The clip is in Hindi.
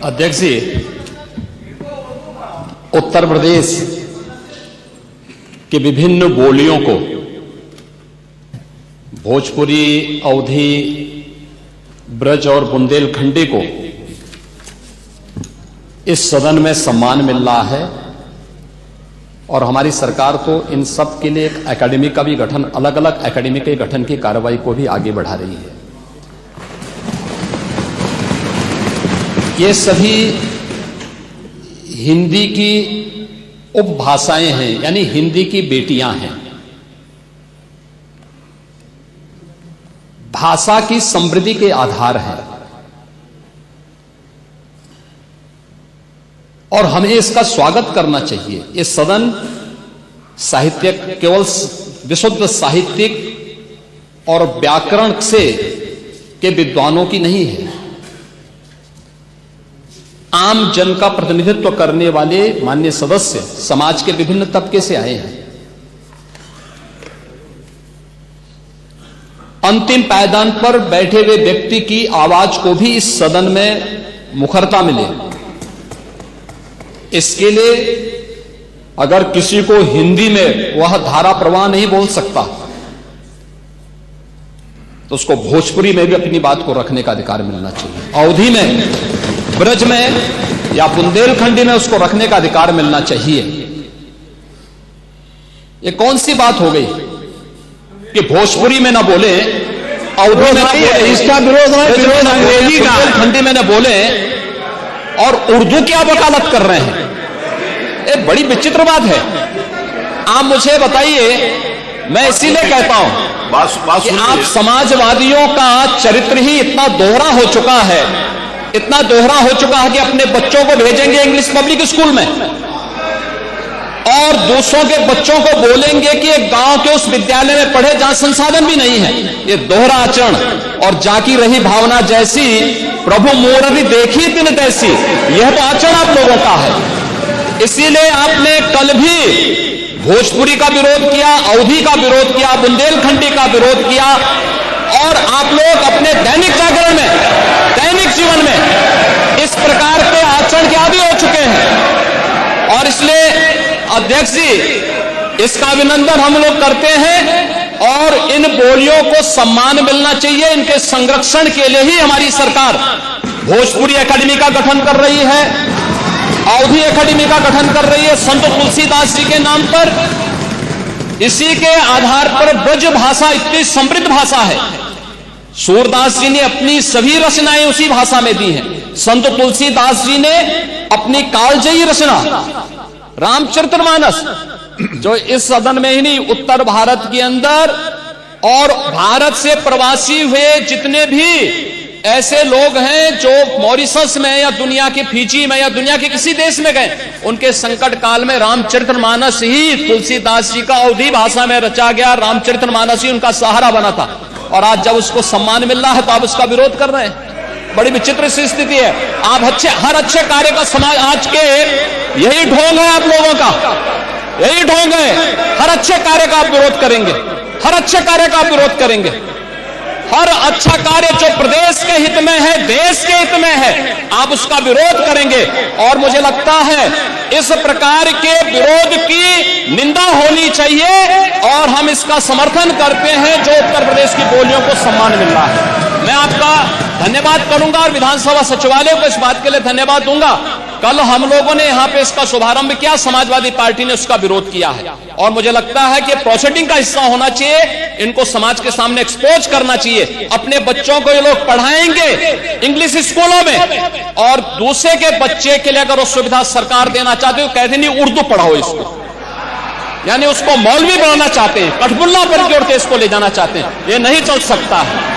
अध्यक्ष जी, उत्तर प्रदेश की विभिन्न बोलियों को, भोजपुरी, अवधी, ब्रज और बुंदेलखंडी को इस सदन में सम्मान मिल रहा है और हमारी सरकार तो इन सब के लिए एक एकेडमी का भी गठन, अलग अलग एकेडमी के गठन की कार्रवाई को भी आगे बढ़ा रही है। ये सभी हिंदी की उपभाषाएं हैं, यानी हिंदी की बेटियां हैं। भाषा की समृद्धि के आधार हैं और हमें इसका स्वागत करना चाहिए। ये सदन साहित्य केवल विशुद्ध साहित्यिक और व्याकरण से के विद्वानों की नहीं है, आम जन का प्रतिनिधित्व करने वाले माननीय सदस्य समाज के विभिन्न तबके से आए हैं। अंतिम पायदान पर बैठे हुए व्यक्ति की आवाज को भी इस सदन में मुखरता मिले, इसके लिए अगर किसी को हिंदी में वह धारा प्रवाह नहीं बोल सकता तो उसको भोजपुरी में भी अपनी बात को रखने का अधिकार मिलना चाहिए, अवधी में, ब्रज में या बुंदेलखंडी में उसको रखने का अधिकार मिलना चाहिए। ये कौन सी बात हो गई कि भोजपुरी में ना बोले, अवधी में ना बोले, इसका विरोध अंग्रेजी का, बुंदेलखंडी में ना बोले और उर्दू की आप वकालत कर रहे हैं। ये बड़ी विचित्र बात है। आप मुझे बताइए, मैं इसीलिए कहता हूं कि आप समाजवादियों का चरित्र ही इतना दोहरा हो चुका है, इतना दोहरा हो चुका है कि अपने बच्चों को भेजेंगे इंग्लिश पब्लिक स्कूल में और दूसरों के बच्चों को बोलेंगे कि एक गांव के उस विद्यालय में पढ़े जहां संसाधन भी नहीं है। ये दोहरा आचरण और जाकी रही भावना जैसी प्रभु मोररी देखी तिन तैसी, यह तो आचरण आप लोगों का है। इसीलिए आपने कल भी भोजपुरी का विरोध किया, अवधी का विरोध किया, बुंदेलखंडी का विरोध किया और आप लोग अपने दैनिक जागरण में, दैनिक जीवन में इस प्रकार के आचरण के आदी हो चुके हैं। और इसलिए अध्यक्ष जी, इसका अभिनंदन हम लोग करते हैं और इन बोलियों को सम्मान मिलना चाहिए। इनके संरक्षण के लिए ही हमारी सरकार भोजपुरी एकेडमी का गठन कर रही है, अवधी एकेडमी का गठन कर रही है संत तुलसीदास जी के नाम पर। इसी के आधार पर ब्रज भाषा इतनी समृद्ध भाषा है। सूरदास जी ने अपनी सभी रचनाएं उसी भाषा में दी हैं। संत तुलसीदास जी ने अपनी कालजयी रचना रामचरितमानस, जो इस सदन में ही नहीं, उत्तर भारत के अंदर और भारत से प्रवासी हुए जितने भी ऐसे लोग हैं जो मॉरिशस में या दुनिया के फिजी में या दुनिया के किसी देश में गए, उनके संकट काल में रामचरितमानस ही तुलसीदास जी का अवधी भाषा में रचा गया, रामचरितमानस ही उनका सहारा बना था। और आज जब उसको सम्मान मिल रहा है तो आप उसका विरोध कर रहे हैं। बड़ी विचित्र सी स्थिति है। आप हर अच्छे कार्य का समाज, आज के यही ढोंग है आप लोगों का, यही ढोंग है। हर अच्छे कार्य का आप विरोध करेंगे, हर अच्छे कार्य का आप विरोध करेंगे। हर अच्छा कार्य जो प्रदेश के हित में है, देश के हित में है, आप उसका विरोध करेंगे। और मुझे लगता है इस प्रकार के विरोध की निंदा होनी चाहिए और हम इसका समर्थन करते हैं जो उत्तर प्रदेश की बोलियों को सम्मान मिल रहा है। मैं आपका धन्यवाद करूंगा और विधानसभा सचिवालय को इस बात के लिए धन्यवाद दूंगा। कल हम लोगों ने यहां पे इसका शुभारंभ किया, समाजवादी पार्टी ने उसका विरोध किया है और मुझे लगता है कि प्रोसीडिंग का हिस्सा होना चाहिए। इनको समाज के सामने एक्सपोज करना चाहिए। अपने बच्चों को ये लोग पढ़ाएंगे इंग्लिश स्कूलों में और दूसरे के बच्चे के लिए अगर वो सुविधा सरकार देना चाहते हो, कहते नहीं उर्दू पढ़ाओ इसको, यानी उसको मौलवी बनाना चाहते हैं, कठपुल्ला पर की ओर से इसको ले जाना चाहते हैं। ये नहीं चल सकता है।